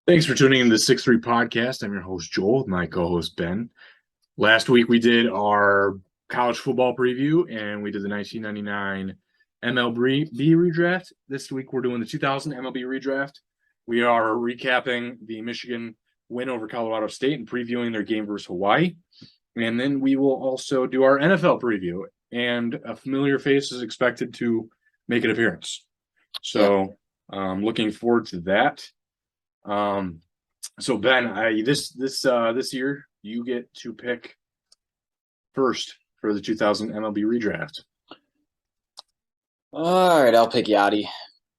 Thanks for tuning in to the 6Three podcast. I'm your host, Joel, with my co-host, Ben. Last week, we did our college football preview, and we did the 1999 MLB ReDraft. This week, we're doing the 2000 MLB ReDraft. We are recapping the Michigan win over Colorado State and previewing their game versus Hawaii. And then we will also do our NFL preview, and a familiar face is expected to make an appearance. So, looking forward to that. So Ben, this year you get to pick first for the 2000 MLB ReDraft. All right, I'll pick Yachty.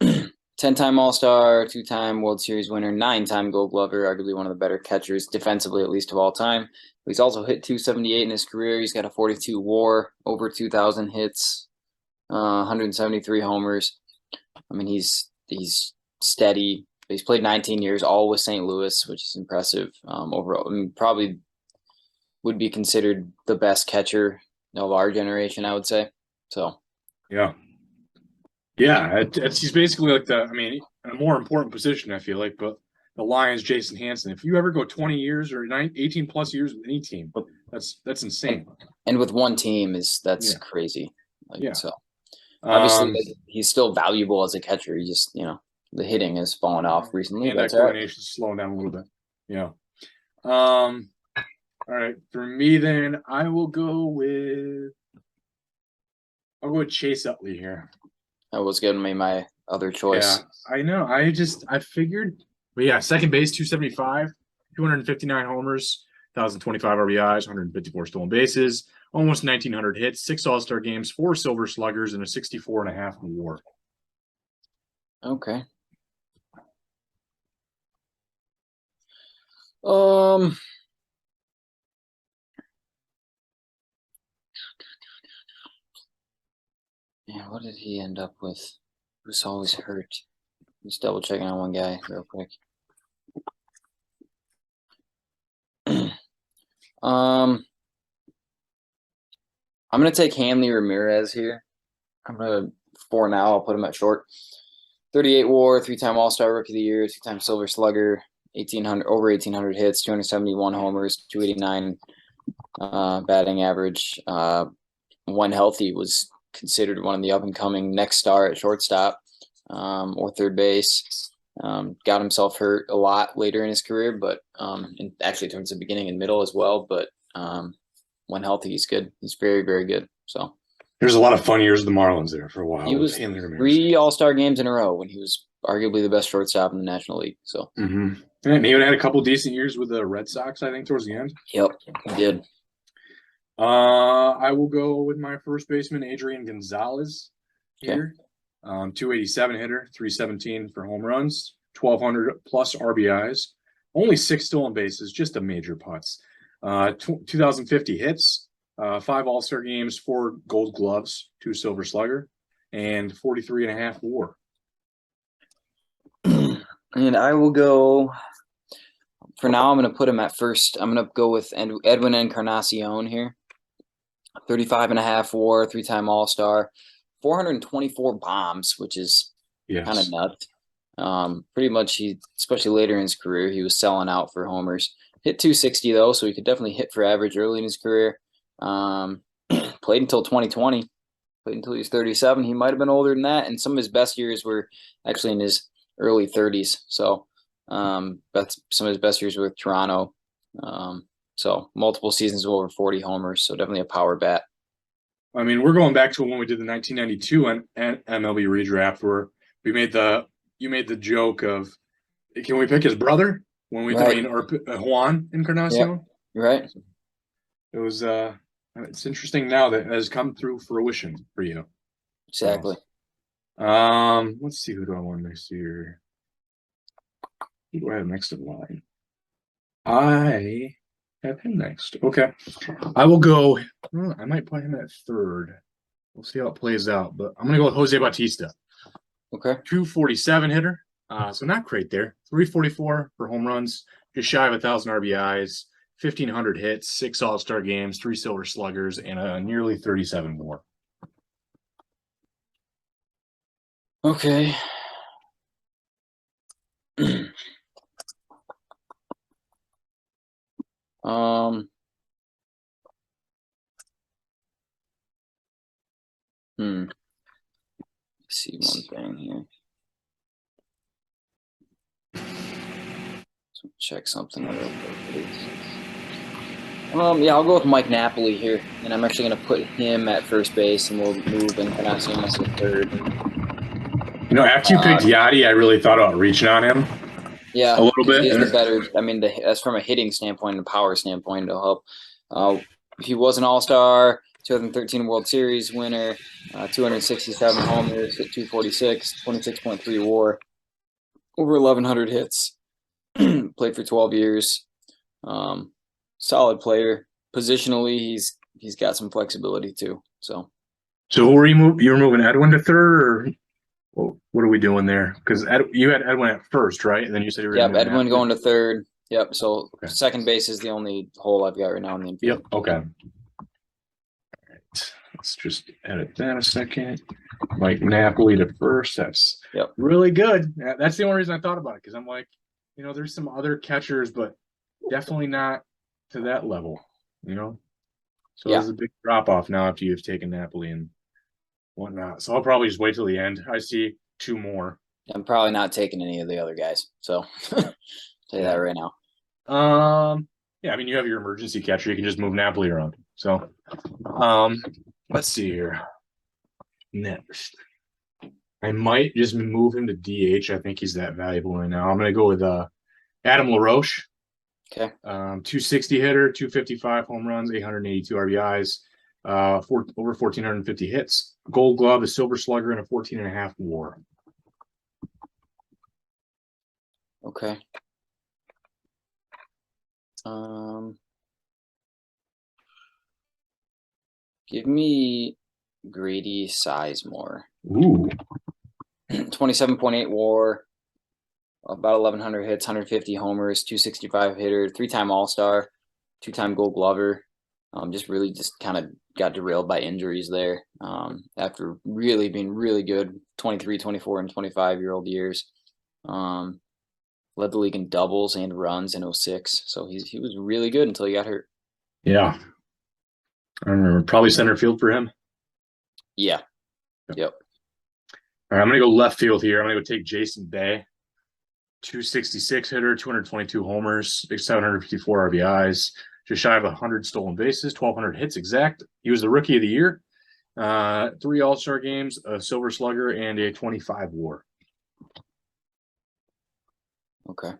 10-time All-Star, 2-time World Series winner, 9-time Gold Glover, arguably one of the better catchers, defensively at least of all time. He's also hit 278 in his career. He's got a 42 WAR, over 2,000 hits, 173 homers. I mean, he's steady. He's played 19 years, all with St. Louis, which is impressive. Overall, I mean, probably would be considered the best catcher of our generation, I would say. So, yeah, he's basically like in a more important position, I feel like. But the Lions, Jason Hanson. If you ever go 20 years or 18 plus years with any team, that's insane. And with one team that's crazy. So obviously, he's still valuable as a catcher. He just the hitting has fallen off recently. And that coordination is slowing down a little bit. Yeah. All right. For me, then I will go with Chase Utley here. I was going to make my other choice. Yeah, I know. I figured. But yeah, second base, 275, 259 homers, 1,025 RBIs, 154 stolen bases, almost 1,900 hits, 6 All-Star games, 4 Silver Sluggers, and a 64.5 WAR. Okay. Yeah, what did he end up with? He was always hurt. Just double checking on one guy real quick. I'm gonna take Hanley Ramirez here. For now, I'll put him at short. 38 WAR, 3-time All-Star Rookie of the Year, 2-time Silver Slugger, over 1,800 hits, 271 homers, 289 batting average. When healthy, was considered one of the up-and-coming next star at shortstop or third base. Got himself hurt a lot later in his career, but and actually towards the beginning and middle as well. But when healthy, he's good. He's very, very good. So. There's a lot of fun years of the Marlins there for a while. He was 3 All-Star games in a row when he was arguably the best shortstop in the National League. So, And he had a couple decent years with the Red Sox, I think, towards the end. Yep, he did. I will go with my first baseman, Adrian Gonzalez here. 287 hitter, 317 for home runs, 1,200 plus RBIs, only 6 stolen bases, just a major putts. 2,050 hits. 5 All-Star games, 4 Gold Gloves, 2 Silver Slugger, and 43.5 WAR. And I will go. For now, I'm going to put him at first. I'm going to go with Edwin Encarnacion here. 35.5 WAR, 3-time All-Star, 424 bombs, which is kind of nuts. Pretty much, especially later in his career, he was selling out for homers. Hit 260 though, so he could definitely hit for average early in his career. Played until 2020. Played until he was 37. He might have been older than that, and some of his best years were actually in his early 30s. So, that's some of his best years were with Toronto. So multiple seasons of over 40 homers. So definitely a power bat. I mean, we're going back to when we did the 1992 MLB ReDraft, where you made the joke of, can we pick his brother when we or Juan Encarnacion? Yep. Right. It was it's interesting now that it has come through fruition for you. Exactly. Let's see, who do I want next year? Who do I have next in line? I have him next. Okay. I will go. I might put him at third. We'll see how it plays out. But I'm going to go with Jose Bautista. Okay. 247 hitter. So not great there. 344 for home runs. Just shy of 1,000 RBIs. 1,500 hits. 6 All-Star games. 3 Silver Sluggers. And a nearly 37 WAR. Okay. Let's see one thing here. So check something real quick, please. Yeah, I'll go with Mike Napoli here, and I'm actually going to put him at first base, and we'll move Encarnacion to third. After you picked Yachty, I really thought about reaching on him. Yeah, a little bit. He is the better. I mean, that's from a hitting standpoint and power standpoint. It'll help. He was an All-Star, 2013 World Series winner, 267 homers, hit 246, 26.3 WAR, over 1,100 hits. Played for 12 years. Solid player. Positionally, he's got some flexibility too. So who were you were moving Edwin to third, or what are we doing there? Because you had Edwin at first, right? And then you said you were Edwin going to third. Yep. So second base is the only hole I've got right now in the infield. Yep. Okay. All right. Let's just edit that a second. Mike Napoli to first. That's really good. That's the only reason I thought about it, because I'm like, there's some other catchers, but definitely not to that level, So there's a big drop off now after you've taken Napoli and whatnot. So I'll probably just wait till the end. I see two more. I'm probably not taking any of the other guys. So tell you that right now. Yeah, I mean, you have your emergency catcher. You can just move Napoli around. So let's see here. Next, I might just move him to DH. I think he's that valuable right now. I'm going to go with Adam LaRoche. Okay. 260 hitter, 255 home runs, 882 RBIs, over 1,450 hits. Gold Glove, a Silver Slugger, and a 14.5 WAR. Okay. Give me Grady Sizemore. Ooh. 27.8 WAR, about 1,100 hits, 150 homers, 265 hitter, 3-time All-Star, 2-time Gold Glover. Just kind of got derailed by injuries there. After really being really good, 23, 24, and 25-year-old years. Led the league in doubles and runs in 06. So he was really good until he got hurt. Yeah. I remember. Probably center field for him. Yeah. Yep. All right, I'm going to go left field here. I'm going to go take Jason Bay. 266 hitter, 222 homers, 754 RBIs, just shy of 100 stolen bases, 1,200 hits exact. He was the rookie of the year. 3 All-Star games, a Silver Slugger, and a 25 WAR. Okay.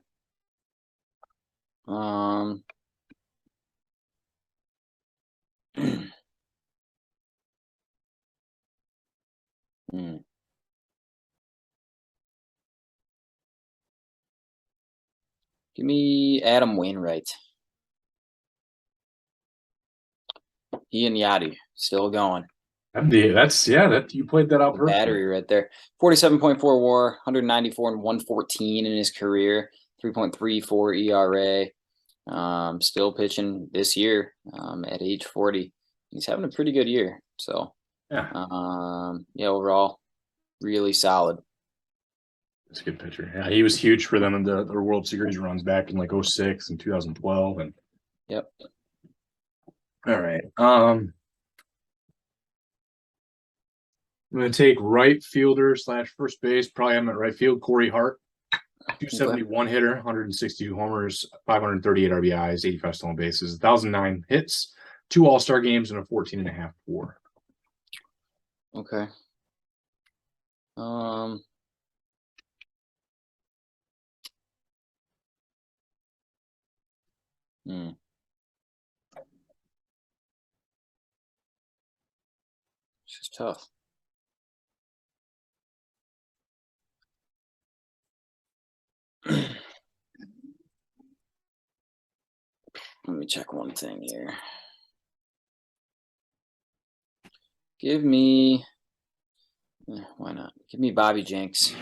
Give me Adam Wainwright. He and Yachty still going. That you played that out perfectly. Battery right there. 47.4 WAR, 194 and 114 in his career, 3.34 ERA. Still pitching this year at age 40. He's having a pretty good year. So overall, really solid. That's a good pitcher. Yeah, he was huge for them in the World Series runs back in like 06 and 2012. And yep. All right. I'm going to take right fielder / first base. Probably I'm at right field. Corey Hart, 271 hitter, 162 homers, 538 RBIs, 85 stolen bases, 1,009 hits, 2 All-Star games, and a 14.5 WAR. Okay. It's just tough. Let me check one thing here. Give me, why not? Give me Bobby Jenks.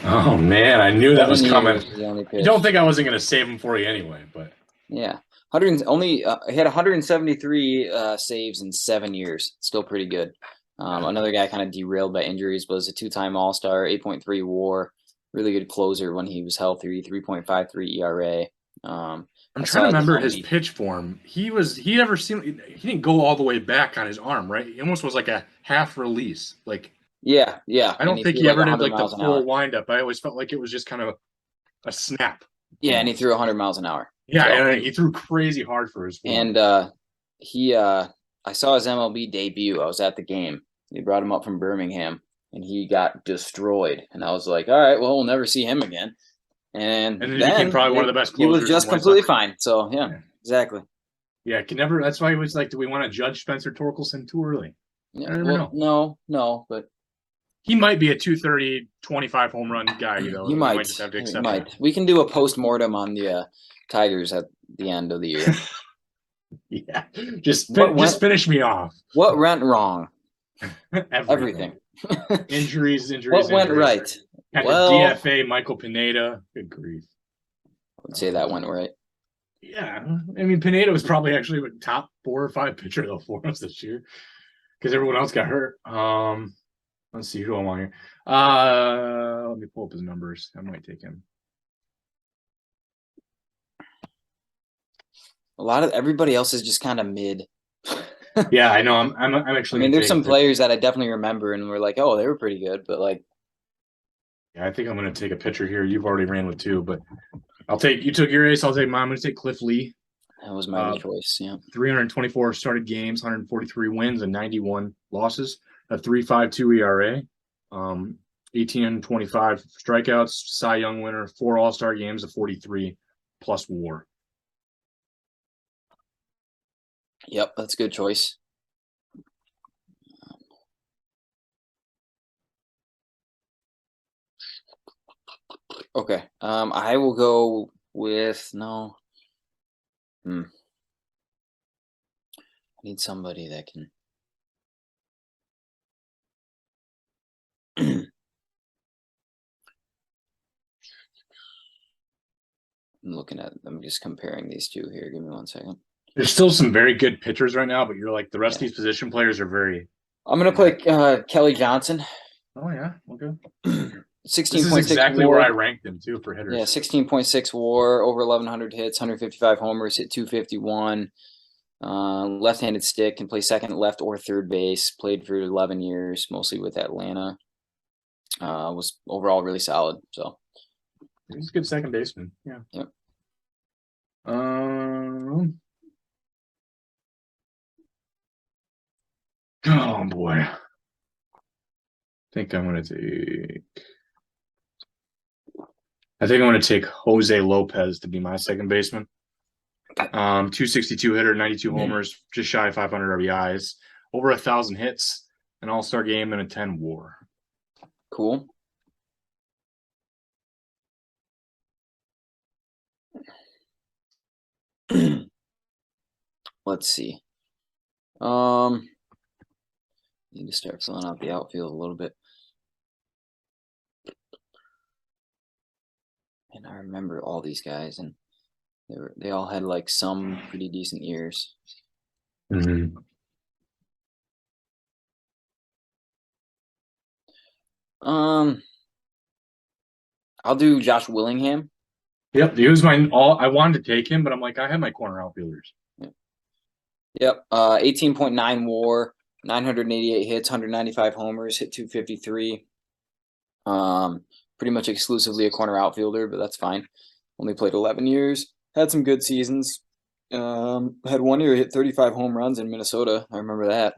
Oh man, I knew that was coming. I don't think I wasn't going to save him for you anyway, but yeah, he had 173 saves in 7 years. Still pretty good. Another guy kind of derailed by injuries, was a 2-time All-Star, 8.3 WAR, really good closer when he was healthy, 3.53 ERA. I'm I trying to saw his remember his MLB. pitch form. He didn't go all the way back on his arm, right? He almost was like a half release. Like Yeah, I and don't he think threw he like ever did 100 like the miles an full hour. windup. I always felt like it was just kind of a snap. Yeah, and he Almost. threw 100 miles an hour. Yeah, So, and he threw crazy hard for his form. and I saw his MLB debut. I was at the game. They brought him up from Birmingham, and he got destroyed. And I was like, all right, well, we'll never see him again. And then he then became probably one of the best he was closers in just the White completely Sox. fine. So yeah, exactly. Yeah, can never. That's why he was like, do we want to judge Spencer Torkelson too early? Yeah, I never know. no, but He might be a 230, 25 home run guy, you know. he We might. might just have to He accept might. that. We can do a post-mortem on the Tigers at the end of the year. Yeah, just What finish me off. What went wrong? Everything. Injuries. What went right? Had Well, to DFA Michael Pineda. Good grief. I would say that went right. Yeah, I mean Pineda was probably actually a top 4 or 5 pitcher though for us this year because everyone else got hurt. Let's see who I'm on here. Let me pull up his numbers. I might take him. A lot of everybody else is just kind of mid. Yeah, I know. I'm actually. I mean, there's some players that I definitely remember, and we're like, oh, they were pretty good, but like, yeah, I think I'm going to take a pitcher here. You've already ran with 2, but you took your ace. I'll take mine. I'm going to take Cliff Lee. that was my choice. Yeah, 324 started games, 143 wins, and 91 losses. A 3.52 ERA. 1825 strikeouts. Cy Young winner. 4 All-Star games. A 43 plus WAR. yep, that's a good choice. Okay, I will go with no. I need somebody that can. I'm just comparing these two here. Give me 1 second. There's still some very good pitchers right now, but you're like the rest of these position players are very. I'm gonna play Kelly Johnson. Oh yeah, okay. 16.6 This is exactly WAR. where I ranked them too for hitters. Yeah, 16.6 WAR, over 1,100 hits, 155 homers, hit 251. Left-handed stick, can play second, left, or third base. Played for 11 years, mostly with Atlanta. Was overall really solid. So he's a good second baseman. Yeah. Yep. Oh boy. I think I'm going to take Jose Lopez to be my second baseman. 262 hitter, 92 homers, just shy of 500 RBIs, over 1,000 hits, an All-Star game, and a 10 WAR. Cool. Let's see. Need to start filling out the outfield a little bit. And I remember all these guys, and they all had like some pretty decent years. Mm-hmm. I'll do Josh Willingham. Yep, he was I wanted to take him, but I'm like, I have my corner outfielders. Yep. 18.9 WAR, 988 hits, 195 homers, hit 253. Pretty much exclusively a corner outfielder, but that's fine. Only played 11 years. Had some good seasons. Had 1 year hit 35 home runs in Minnesota. I remember that.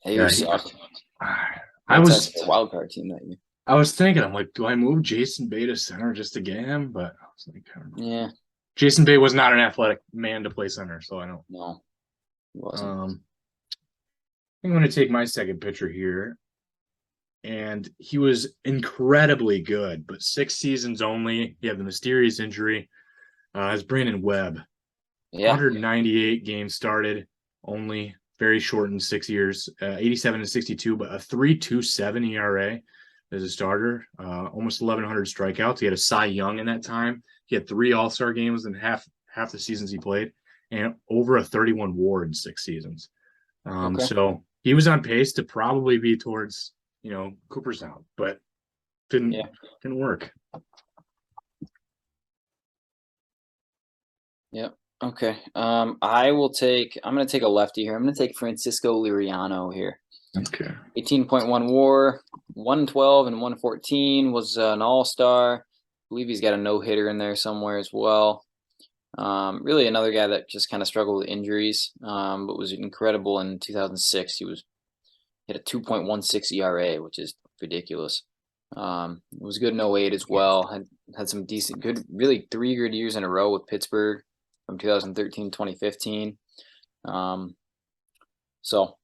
That year sucked. I was a wild card team that year. I was thinking, I'm like, do I move Jason Bay to center just to get him? But I was like, yeah. Jason Bay was not an athletic man to play center, so I don't. No, he wasn't. I'm going to take my second pitcher here. And he was incredibly good, but 6 seasons only. He had the mysterious injury. As Brandon Webb. Yeah. 198 games started, only very shortened 6 years. 87 and 62, but a 3.27 ERA as a starter. Almost 1,100 strikeouts. He had a Cy Young in that time. He had 3 All-Star games in half the seasons he played, and over a 31 WAR in 6 seasons. Okay. So he was on pace to probably be towards, Cooperstown, but didn't work. Yep. Okay. I'm gonna take a lefty here. I'm gonna take Francisco Liriano here. Okay. 18.1 WAR, 112 and 114, was an all-star. I believe he's got a no-hitter in there somewhere as well. Really another guy that just kind of struggled with injuries, but was incredible in 2006. He hit a 2.16 ERA, which is ridiculous. Was good in 08 as well. Had some good, really 3 good years in a row with Pittsburgh from 2013 to 2015. So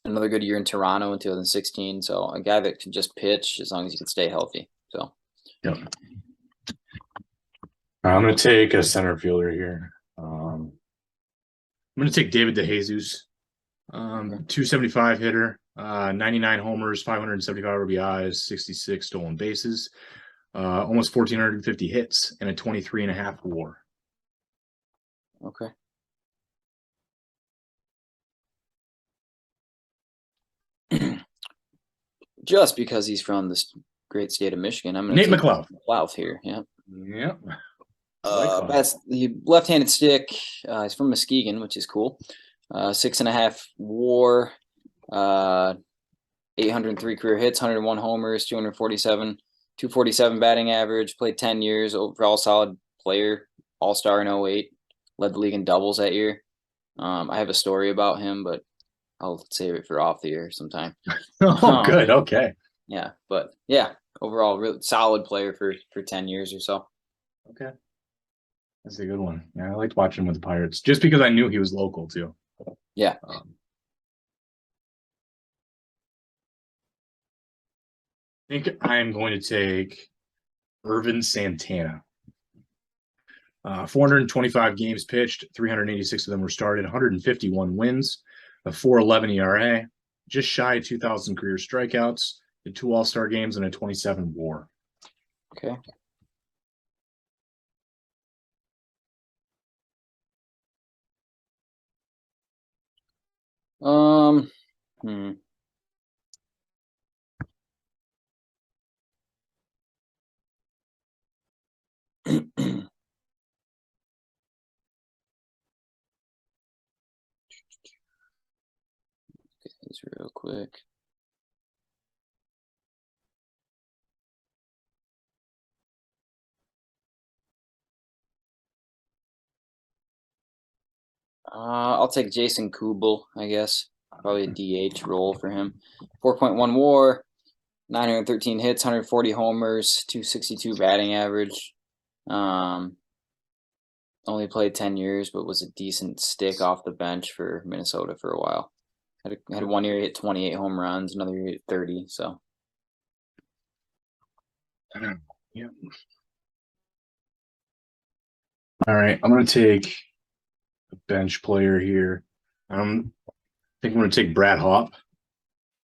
another good year in Toronto in 2016. So a guy that can just pitch as long as he can stay healthy. So Yep. I'm going to take a center fielder here. I'm going to take David DeJesus. 275 hitter, 99 homers, 575 RBIs, 66 stolen bases, almost 1,450 hits, and a 23.5 WAR. okay. Just because he's from this great state of Michigan, I'm going to Nate take McLeod here. Yeah. Yep. That's the left-handed stick. He's from Muskegon, which is cool. 6.5 WAR, 803 career hits, 101 homers, 247 batting average. Played 10 years, overall solid player, all-star in 08. Led the league in doubles that year. I have a story about him, but I'll save it for off the air sometime. Oh, good. Okay. Yeah, but yeah, overall, really solid player for 10 years or so. Okay. That's a good one. Yeah, I liked watching him with the Pirates just because I knew he was local too. Yeah. I think I'm going to take Irvin Santana. 425 games pitched, 386 of them were started, 151 wins, a 4.11 ERA, just shy of 2,000 career strikeouts, the 2 All-Star games, and a 27 WAR. Okay. Hmm. These real quick. I'll take Jason Kubel, I guess. Probably a DH role for him. 4.1 WAR, 913 hits, 140 homers, 262 batting average. Only played 10 years, but was a decent stick off the bench for Minnesota for a while. Had 1 year he hit 28 home runs, another year he hit 30. So Yeah. All right, I'm going to take a bench player here. I think I'm going to take Brad Hawpe.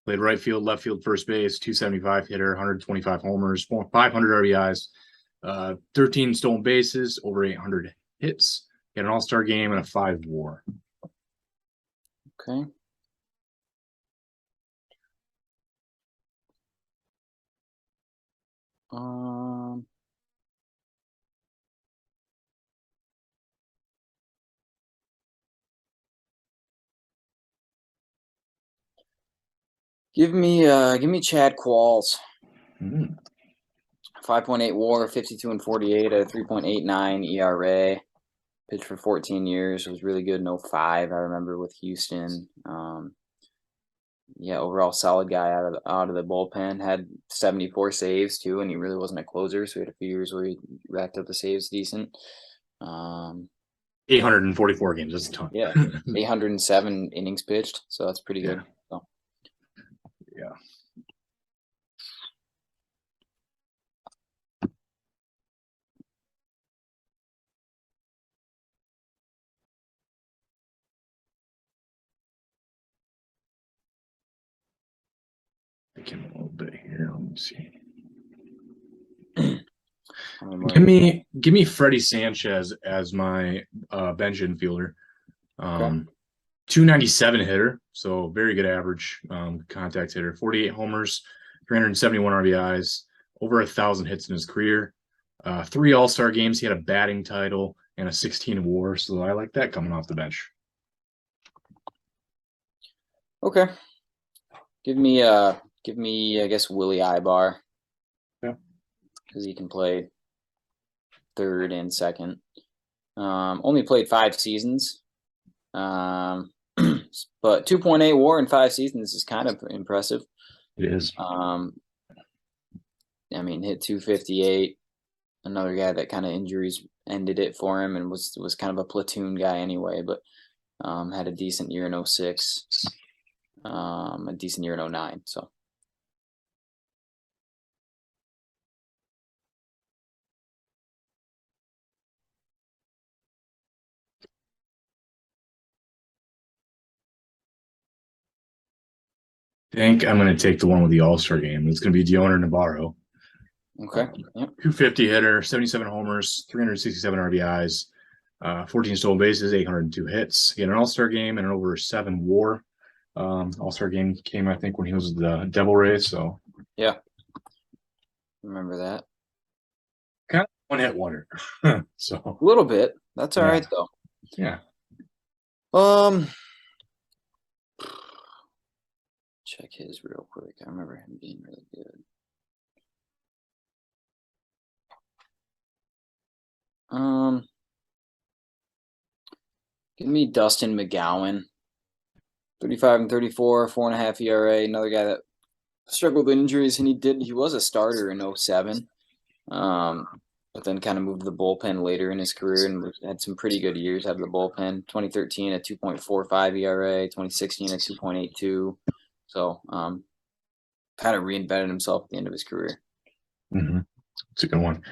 Played right field, left field, first base, 275 hitter, 125 homers, 500 RBIs, 13 stolen bases, over 800 hits. He had an All-Star game and a 5 WAR. okay. Give me Chad Qualls. 5.8 WAR, 52 and 48 at a 3.89 ERA. Pitched for 14 years. Was really good in 05. I remember with Houston. Yeah, overall solid guy out of the bullpen. Had 74 saves too, and he really wasn't a closer. So he had a few years where he racked up the saves decent. 844 games. That's a ton. Yeah, 807 innings pitched. So that's pretty good. So. Yeah. Thinking a little bit here. Let me see. Give me Freddie Sanchez as my bench infielder. 297 hitter, so very good average contact hitter. 48 homers, 371 RBIs, over 1,000 hits in his career. 3 All-Star games. He had a batting title and a 16 WAR. So I like that coming off the bench. Okay. Give me, I guess, Willie Ibar. Yeah. Because he can play third and second. Only played 5 seasons. But 2.8 WAR in 5 seasons is kind of impressive. It is. I mean, hit 258. Another guy that kind of injuries ended it for him and was kind of a platoon guy anyway, but had a decent year in 06, a decent year in 09. So I think I'm going to take the one with the All-Star game. It's going to be Dioner Navarro. okay. Yep. 250 hitter, 77 homers, 367 RBIs, 14 stolen bases, 802 hits. He had an All-Star game and an over 7 WAR. All-Star game came, I think, when he was the Devil Rays. So yeah, remember that. Kind of one-hit wonder. So A little bit. That's all right though. Yeah. Check his real quick. I remember him being really good. Give me Dustin McGowan. 35 and 34, 4.5 ERA. Another guy that struggled with injuries, and he was a starter in 07. But then kind of moved to the bullpen later in his career and had some pretty good years out of the bullpen. 2013 at 2.45 ERA, 2016 at 2.82. So kind of reinvented himself at the end of his career. Mm-hmm. It's a good one.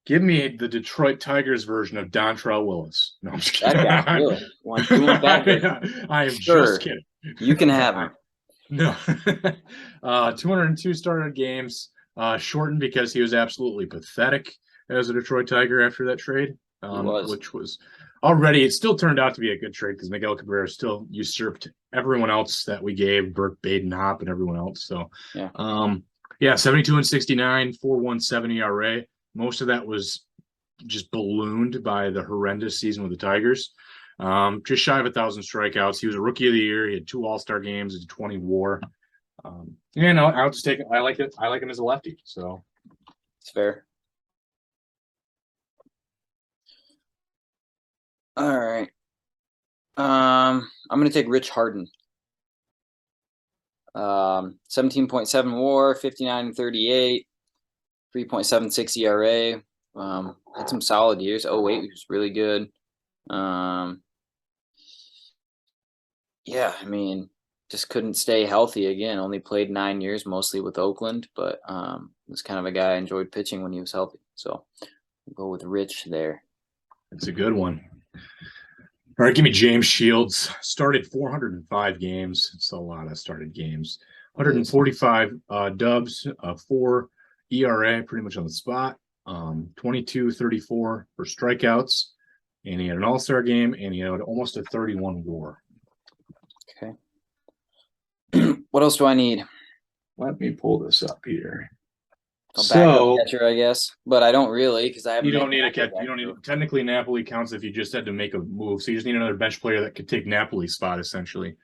Give me the Detroit Tigers version of Dontrell Willis. No, I'm just kidding. That guy, really. I am just kidding. You can have him. No. 202 started games, shortened because he was absolutely pathetic as a Detroit Tiger after that trade, which was already, it still turned out to be a good trade because Miguel Cabrera still usurped everyone else that we gave, Burke, Baden, Hopp, and everyone else. So, 72 and 69, 4.17 ERA. Most of that was just ballooned by the horrendous season with the Tigers. Just shy of 1,000 strikeouts. He was a rookie of the year. He had 2 All-Star games, a 20 WAR. I'll just take it. I like it. I like him as a lefty. So it's fair. All right. I'm gonna take Rich Harden. 17.7 WAR, 59 and 38, 3.76 ERA. Had some solid years. 08 was really good. Yeah, I mean, just couldn't stay healthy again. Only played 9 years, mostly with Oakland, but was kind of a guy I enjoyed pitching when he was healthy. So we'll go with Rich there. It's a good one. All right, give me James Shields. Started 405 games. It's a lot of started games. 145 dubs, 4 ERA, pretty much on the spot. 22-34 for strikeouts. And he had an All-Star game, and he had almost a 31 WAR. Okay. What else do I need? Let me pull this up here. A backup catcher, I guess, but I don't really because I haven't. You don't need a catcher. You don't need. Technically, Napoli counts if you just had to make a move. So you just need another bench player that could take Napoli's spot, essentially,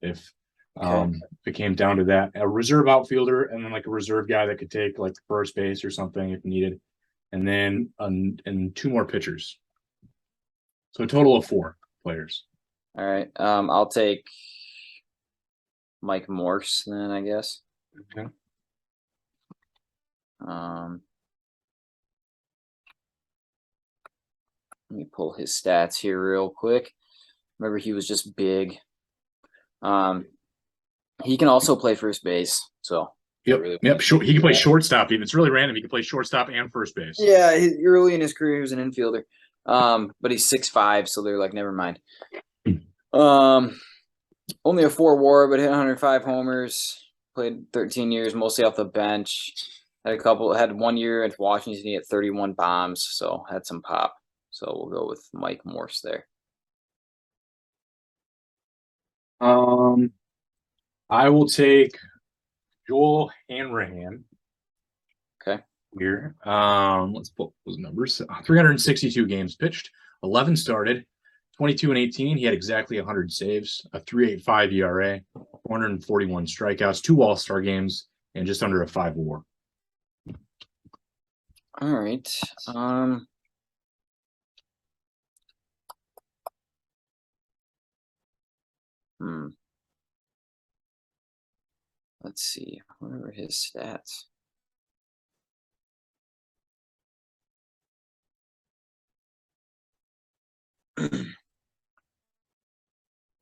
if it came down to that. A reserve outfielder, and then like a reserve guy that could take like first base or something if needed, and then and 2 more pitchers. So a total of 4 players. All right. I'll take Mike Morse then, I guess. Okay. Let me pull his stats here real quick. Remember, he was just big. He can also play first base. So yep. Sure. He can play shortstop. Even it's really random. He can play shortstop and first base. Yeah, early in his career, he was an infielder. But he's 6'5", so they're like, never mind. Only a 4 WAR, but hit 105 homers. Played 13 years, mostly off the bench. Had 1 year in Washington. He had 31 bombs, so had some pop. So we'll go with Mike Morse there. I will take Joel Hanrahan. Okay. here. Let's pull those numbers. 362 games pitched, 11 started, 22 and 18. He had exactly 100 saves, a 3.85 ERA, 441 strikeouts, 2 All-Star games, and just under a 5 WAR. All right. Let's see. What are his stats?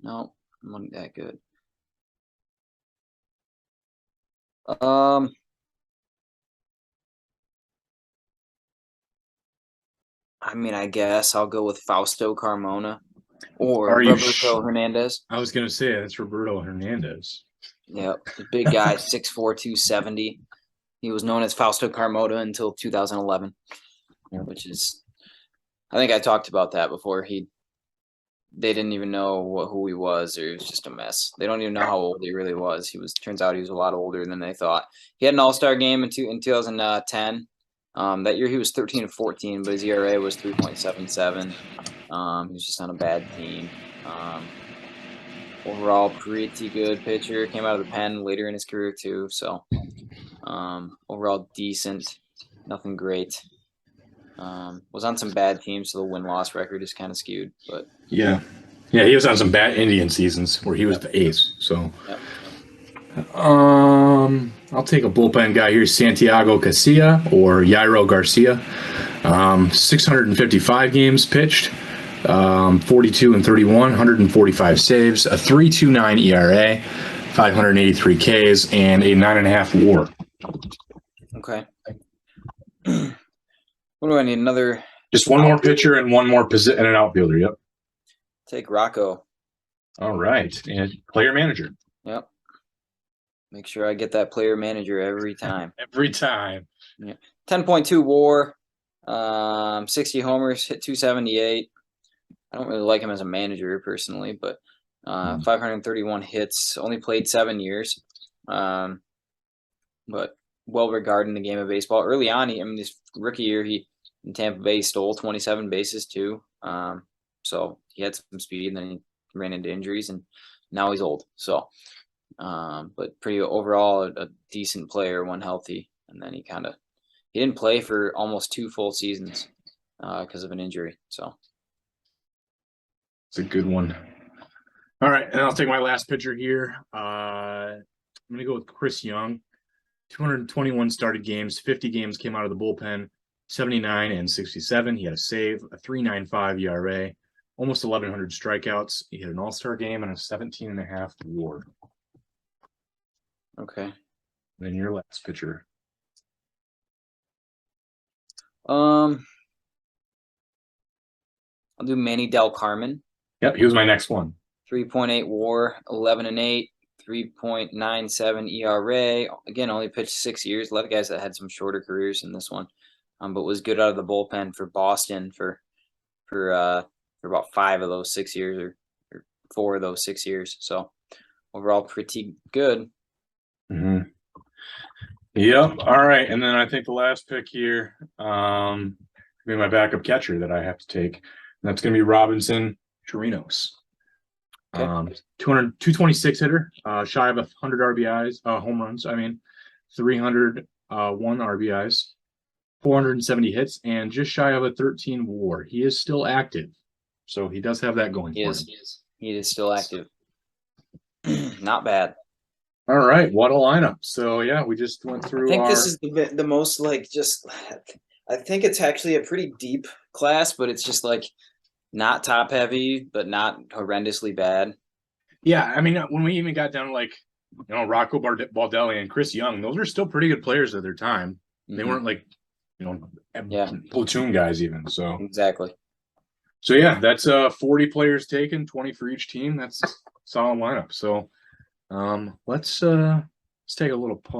No, wasn't that good. I mean, I guess I'll go with Fausto Carmona or Roberto Hernandez. I was going to say that's Roberto Hernandez. Yep, the big guy, 6'4", 270. He was known as Fausto Carmona until 2011, which is, I think I talked about that before. They didn't even know who he was, or it was just a mess. They don't even know how old he really was. Turns out he was a lot older than they thought. He had an All-Star game in 2010. That year he was 13 and 14, but his ERA was 3.77. He was just on a bad team. Overall, pretty good pitcher. Came out of the pen later in his career too. So overall decent, nothing great. Was on some bad teams, so the win-loss record is kind of skewed. But yeah, he was on some bad Indian seasons where he was the ace. So. Yep. I'll take a bullpen guy here, Santiago Casilla or Yairo Garcia. 655 games pitched, 42 and 31, 145 saves, a 3.29 ERA, 583 Ks, and a 9.5 WAR. Okay. What do I need? Another? Just one more pitcher and one more position and an outfielder. Yep. Take Rocco. All right, and player manager. Yep. Make sure I get that player manager every time. Every time. Yeah. 10.2 WAR, 60 homers, hit 278. I don't really like him as a manager personally, but 531 hits. Only played 7 years, but well regarded in the game of baseball. Early on, this rookie year, he in Tampa Bay stole 27 bases too. So he had some speed, and then he ran into injuries, and now he's old. So. But pretty overall a decent player when healthy, and then he didn't play for almost 2 full seasons because of an injury. So it's a good one. All right, and I'll take my last pitcher here. I'm gonna go with Chris Young. 221 started games, 50 games came out of the bullpen, 79 and 67. He had a save, a 3.95 ERA, almost 1,100 strikeouts. He had an All-Star game and a 17.5 WAR. Okay. Then your last pitcher. I'll do Manny Del Carmen. Yep, he was my next one. 3.8 WAR, 11 and 8, 3.97 ERA. Again, only pitched 6 years. A lot of guys that had some shorter careers in this one, but was good out of the bullpen for Boston for about 5 of those 6 years, or 4 of those 6 years. So overall, pretty good. Mm-hmm. Yep. All right. And then I think the last pick here, be my backup catcher that I have to take. And that's going to be Robinson Chirinos. Okay. 226 hitter, shy of 100 RBIs, home runs. 301 RBIs, 470 hits, and just shy of a 13 WAR. He is still active, so he does have that going for him. He is still active. Not bad. All right, what a lineup. So yeah, we just went through. I think this is the most I think it's actually a pretty deep class, but it's just not top heavy, but not horrendously bad. Yeah, when we even got down to Rocco Baldelli and Chris Young, those are still pretty good players at their time. They weren't platoon guys even. So exactly. So yeah, that's 40 players taken, 20 for each team. That's a solid lineup. So let's take a little pause.